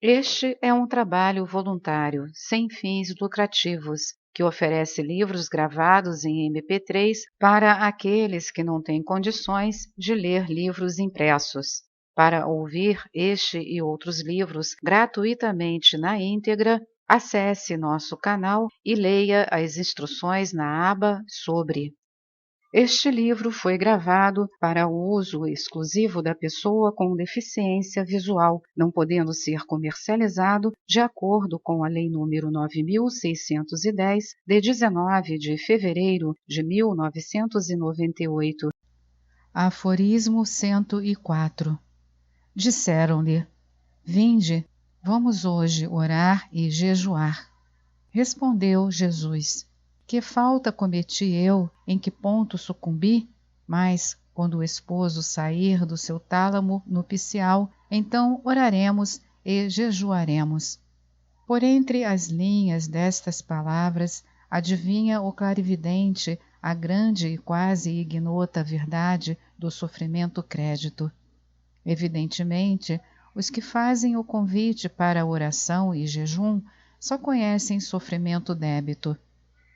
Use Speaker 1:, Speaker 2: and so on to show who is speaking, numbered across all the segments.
Speaker 1: Este é um trabalho voluntário, sem fins lucrativos, que oferece livros gravados em MP3 para aqueles que não têm condições de ler livros impressos. Para ouvir este e outros livros gratuitamente na íntegra, acesse nosso canal e leia as instruções na aba Sobre. Este livro foi gravado para uso exclusivo da pessoa com deficiência visual, não podendo ser comercializado de acordo com a Lei nº 9.610, de 19 de fevereiro de 1998.
Speaker 2: Aforismo 104. Disseram-lhe: Vinde, vamos hoje orar e jejuar. Respondeu Jesus: Que falta cometi eu, em que ponto sucumbi? Mas, quando o esposo sair do seu tálamo nupcial, então oraremos e jejuaremos. Por entre as linhas destas palavras, adivinha o clarividente a grande e quase ignota verdade do sofrimento crédito. Evidentemente, os que fazem o convite para a oração e jejum só conhecem sofrimento débito.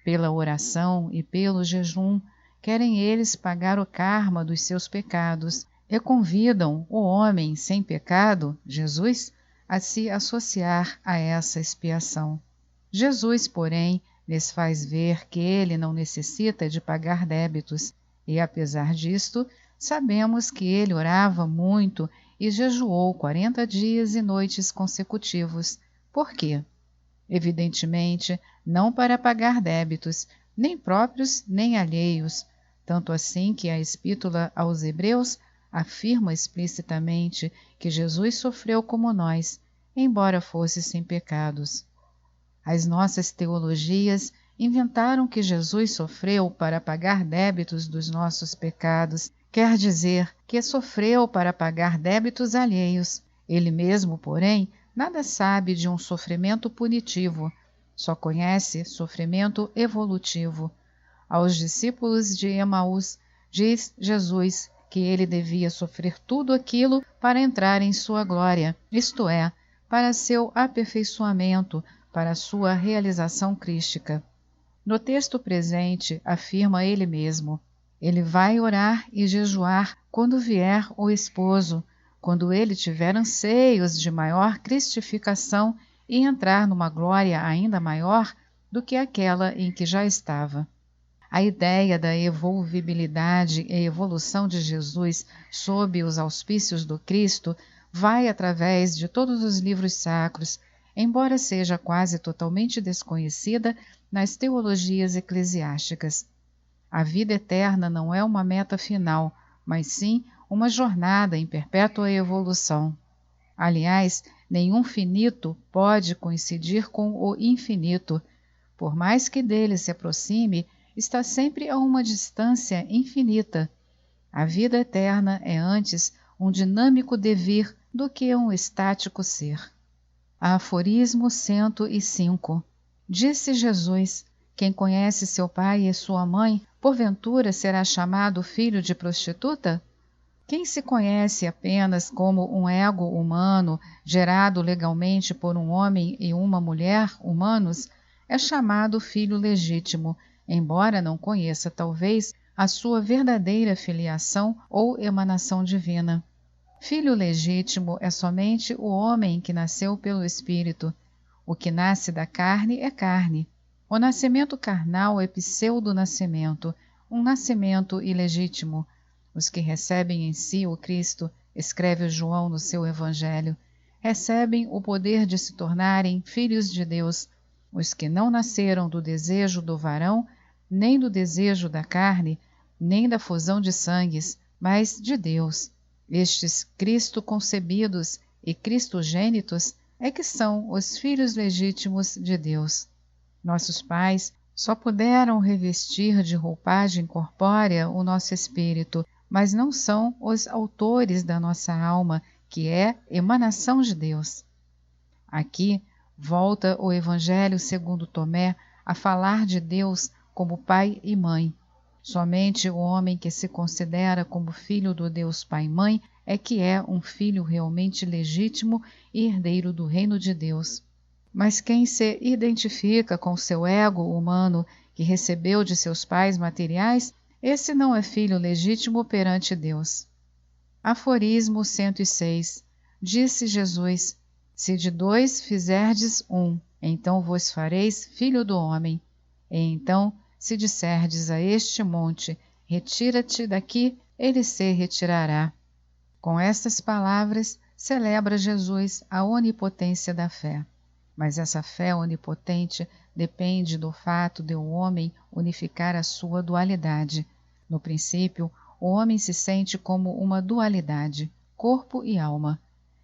Speaker 2: Pela oração e pelo jejum, querem eles pagar o karma dos seus pecados e convidam o homem sem pecado, Jesus, a se associar a essa expiação. Jesus, porém, lhes faz ver que ele não necessita de pagar débitos, e apesar disto, sabemos que ele orava muito e jejuou 40 dias e noites consecutivos. Por quê? Evidentemente, não para pagar débitos, nem próprios nem alheios, tanto assim que a Epístola aos Hebreus afirma explicitamente que Jesus sofreu como nós, embora fosse sem pecados. As nossas teologias inventaram que Jesus sofreu para pagar débitos dos nossos pecados, quer dizer que sofreu para pagar débitos alheios. Ele mesmo, porém, nada sabe de um sofrimento punitivo, só conhece sofrimento evolutivo. Aos discípulos de Emaús, diz Jesus que ele devia sofrer tudo aquilo para entrar em sua glória, isto é, para seu aperfeiçoamento, para sua realização crística. No texto presente, afirma ele mesmo: ele vai orar e jejuar quando vier o esposo, quando ele tiver anseios de maior cristificação e entrar numa glória ainda maior do que aquela em que já estava. A ideia da evolvibilidade e evolução de Jesus sob os auspícios do Cristo vai através de todos os livros sacros, embora seja quase totalmente desconhecida nas teologias eclesiásticas. A vida eterna não é uma meta final, mas sim uma jornada em perpétua evolução. Aliás, nenhum finito pode coincidir com o infinito. Por mais que dele se aproxime, está sempre a uma distância infinita. A vida eterna é antes um dinâmico devir do que um estático ser. Aforismo 105. Disse Jesus: quem conhece seu pai e sua mãe, porventura será chamado filho de prostituta? Quem se conhece apenas como um ego humano, gerado legalmente por um homem e uma mulher humanos, é chamado filho legítimo, embora não conheça, talvez, a sua verdadeira filiação ou emanação divina. Filho legítimo é somente o homem que nasceu pelo Espírito. O que nasce da carne é carne. O nascimento carnal é pseudo-nascimento, um nascimento ilegítimo. Os que recebem em si o Cristo, escreve João no seu Evangelho, recebem o poder de se tornarem filhos de Deus. Os que não nasceram do desejo do varão, nem do desejo da carne, nem da fusão de sangues, mas de Deus. Estes Cristo concebidos e cristogênitos é que são os filhos legítimos de Deus. Nossos pais só puderam revestir de roupagem corpórea o nosso espírito, mas não são os autores da nossa alma, que é emanação de Deus. Aqui volta o Evangelho segundo Tomé a falar de Deus como pai e mãe. Somente o homem que se considera como filho do Deus Pai e Mãe é que é um filho realmente legítimo e herdeiro do reino de Deus. Mas quem se identifica com seu ego humano que recebeu de seus pais materiais, esse não é filho legítimo perante Deus. Aforismo 106. Disse Jesus: se de dois fizerdes um, então vos fareis filho do homem. E então, se disserdes a este monte, retira-te daqui, ele se retirará. Com estas palavras, celebra Jesus a onipotência da fé. Mas essa fé onipotente depende do fato de o homem unificar a sua dualidade. No princípio, o homem se sente como uma dualidade, corpo e alma.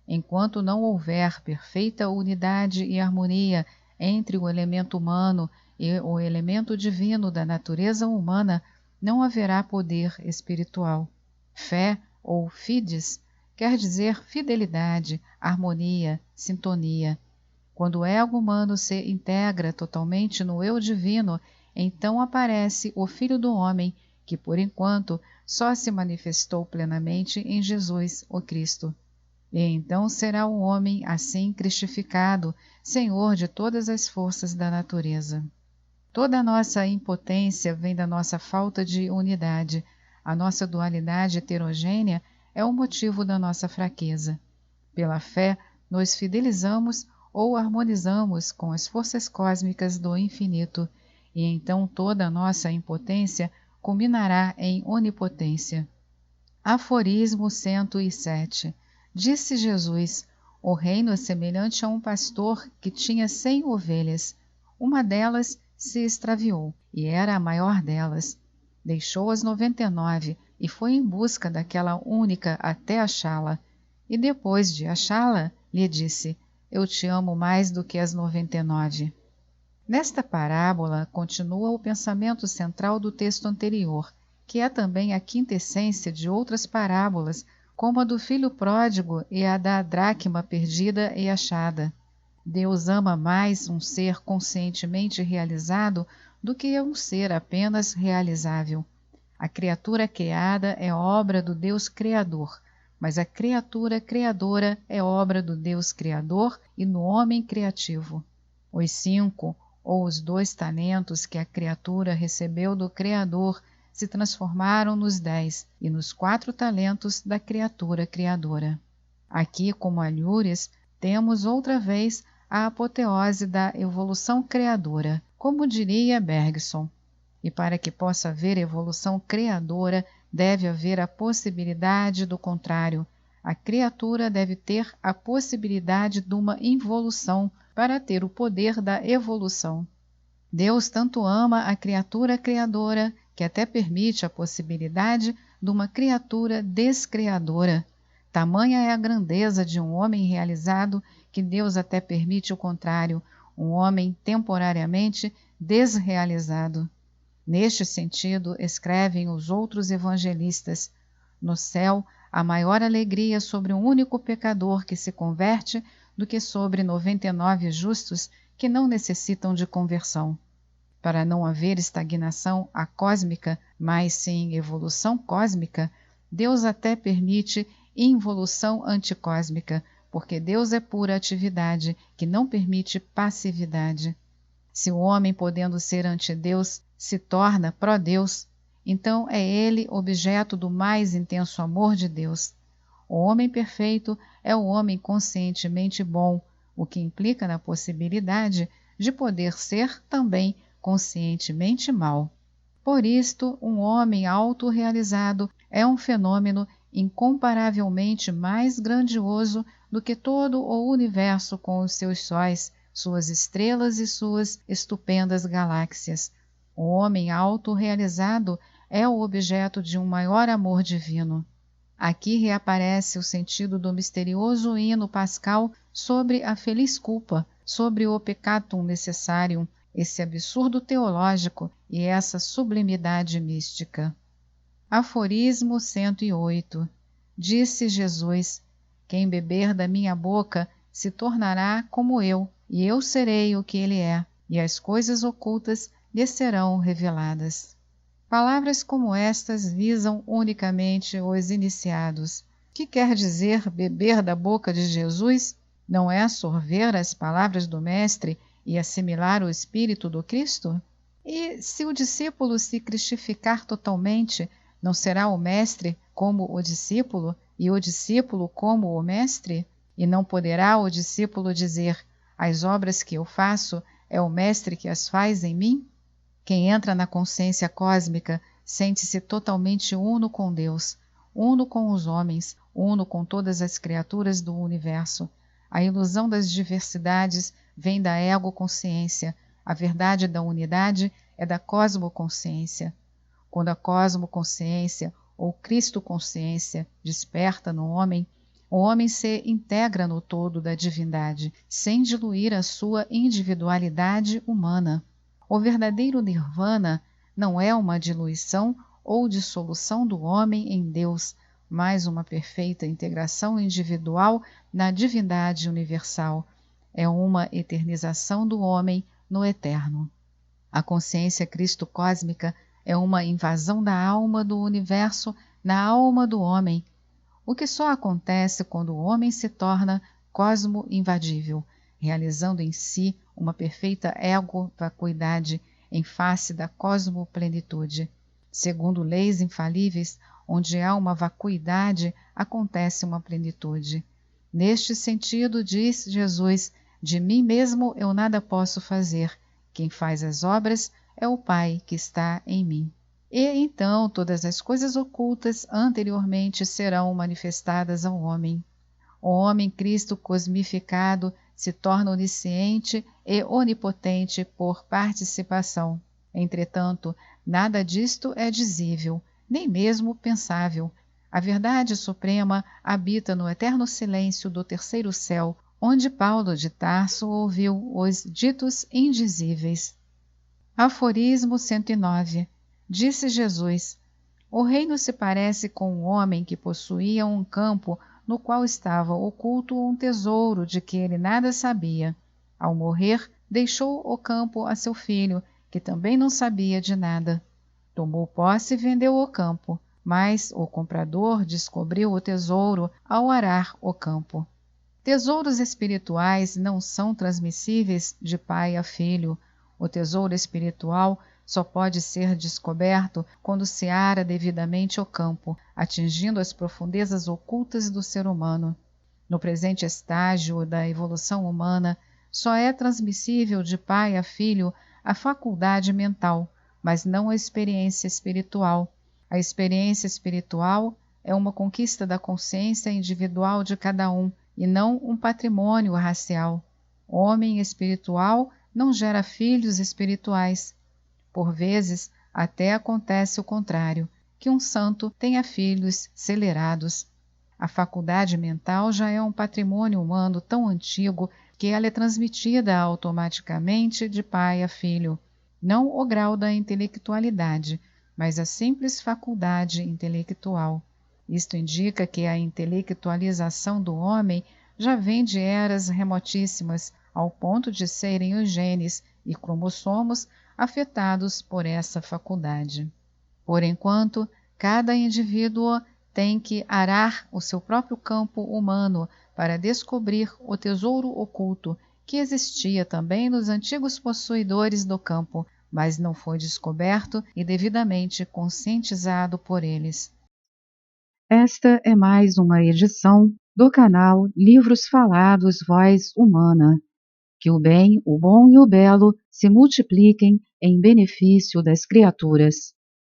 Speaker 2: Enquanto não houver perfeita unidade e harmonia entre o elemento humano e o elemento divino da natureza humana, não haverá poder espiritual. Fé, ou fides, quer dizer fidelidade, harmonia, sintonia. Quando o ego humano se integra totalmente no eu divino, então aparece o Filho do Homem, que por enquanto só se manifestou plenamente em Jesus, o Cristo. E então será o homem assim cristificado, senhor de todas as forças da natureza. Toda a nossa impotência vem da nossa falta de unidade. A nossa dualidade heterogênea é o motivo da nossa fraqueza. Pela fé, nos fidelizamos ou harmonizamos com as forças cósmicas do infinito, e então toda a nossa impotência culminará em onipotência. Aforismo 107. Disse Jesus: o reino é semelhante a um pastor que tinha 100 ovelhas. Uma delas se extraviou, e era a maior delas. Deixou as 99 e foi em busca daquela única até achá-la. E depois de achá-la, lhe disse: eu te amo mais do que as 99. Nesta parábola continua o pensamento central do texto anterior, que é também a quintessência de outras parábolas, como a do filho pródigo e a da dracma perdida e achada. Deus ama mais um ser conscientemente realizado do que um ser apenas realizável. A criatura criada é obra do Deus Criador, mas a criatura criadora é obra do Deus Criador e no homem criativo. Os 5 ou os 2 talentos que a criatura recebeu do Criador se transformaram nos 10 e nos 4 talentos da criatura criadora. Aqui, como alhures, temos outra vez a apoteose da evolução criadora, como diria Bergson. E para que possa haver evolução criadora, deve haver a possibilidade do contrário. A criatura deve ter a possibilidade de uma involução para ter o poder da evolução. Deus tanto ama a criatura criadora que até permite a possibilidade de uma criatura descriadora. Tamanha é a grandeza de um homem realizado que Deus até permite o contrário, um homem temporariamente desrealizado. Neste sentido, escrevem os outros evangelistas: no céu, há maior alegria sobre um único pecador que se converte do que sobre 99 justos que não necessitam de conversão. Para não haver estagnação acósmica, mas sim evolução cósmica, Deus até permite involução anticósmica, porque Deus é pura atividade, que não permite passividade. Se o homem, podendo ser ante Deus, se torna pró-Deus, então é ele objeto do mais intenso amor de Deus. O homem perfeito é o homem conscientemente bom, o que implica na possibilidade de poder ser também conscientemente mau. Por isto, um homem autorrealizado é um fenômeno incomparavelmente mais grandioso do que todo o universo com os seus sóis, suas estrelas e suas estupendas galáxias. O homem autorrealizado é o objeto de um maior amor divino. Aqui reaparece o sentido do misterioso hino pascal sobre a feliz culpa, sobre o peccatum necessarium, esse absurdo teológico e essa sublimidade mística. Aforismo 108. Disse Jesus: quem beber da minha boca se tornará como eu, e eu serei o que ele é, e as coisas ocultas lhe serão reveladas. Palavras como estas visam unicamente os iniciados. Que quer dizer beber da boca de Jesus? Não é sorver as palavras do Mestre e assimilar o Espírito do Cristo? E se o discípulo se cristificar totalmente, não será o Mestre como o discípulo e o discípulo como o Mestre? E não poderá o discípulo dizer: as obras que eu faço é o Mestre que as faz em mim? Quem entra na consciência cósmica sente-se totalmente uno com Deus, uno com os homens, uno com todas as criaturas do universo. A ilusão das diversidades vem da ego-consciência, a verdade da unidade é da cosmoconsciência. Quando a cosmoconsciência ou Cristo-consciência desperta no homem, o homem se integra no todo da divindade, sem diluir a sua individualidade humana. O verdadeiro nirvana não é uma diluição ou dissolução do homem em Deus, mas uma perfeita integração individual na divindade universal. É uma eternização do homem no eterno. A consciência cristo-cósmica é uma invasão da alma do universo na alma do homem, o que só acontece quando o homem se torna cosmo-invadível, realizando em si uma perfeita ego-vacuidade em face da cosmoplenitude. Segundo leis infalíveis, onde há uma vacuidade, acontece uma plenitude. Neste sentido, diz Jesus, de mim mesmo eu nada posso fazer. Quem faz as obras é o Pai que está em mim. E então todas as coisas ocultas anteriormente serão manifestadas ao homem. O homem Cristo cosmificado se torna onisciente e onipotente por participação. Entretanto, nada disto é dizível, nem mesmo pensável. A verdade suprema habita no eterno silêncio do terceiro céu, onde Paulo de Tarso ouviu os ditos indizíveis. Aforismo 109. Disse Jesus: o reino se parece com um homem que possuía um campo no qual estava oculto um tesouro de que ele nada sabia. Ao morrer, deixou o campo a seu filho, que também não sabia de nada. Tomou posse e vendeu o campo, mas o comprador descobriu o tesouro ao arar o campo. Tesouros espirituais não são transmissíveis de pai a filho. O tesouro espiritual só pode ser descoberto quando se ara devidamente o campo, atingindo as profundezas ocultas do ser humano. No presente estágio da evolução humana, só é transmissível de pai a filho a faculdade mental, mas não a experiência espiritual. A experiência espiritual é uma conquista da consciência individual de cada um, e não um patrimônio racial. Homem espiritual não gera filhos espirituais. Por vezes, até acontece o contrário, que um santo tenha filhos celerados. A faculdade mental já é um patrimônio humano tão antigo que ela é transmitida automaticamente de pai a filho. Não o grau da intelectualidade, mas a simples faculdade intelectual. Isto indica que a intelectualização do homem já vem de eras remotíssimas, ao ponto de serem os genes e cromossomos afetados por essa faculdade. Por enquanto, cada indivíduo tem que arar o seu próprio campo humano para descobrir o tesouro oculto que existia também nos antigos possuidores do campo, mas não foi descoberto e devidamente conscientizado por eles.
Speaker 1: Esta é mais uma edição do canal Livros Falados Voz Humana. Que o bem, o bom e o belo se multipliquem em benefício das criaturas.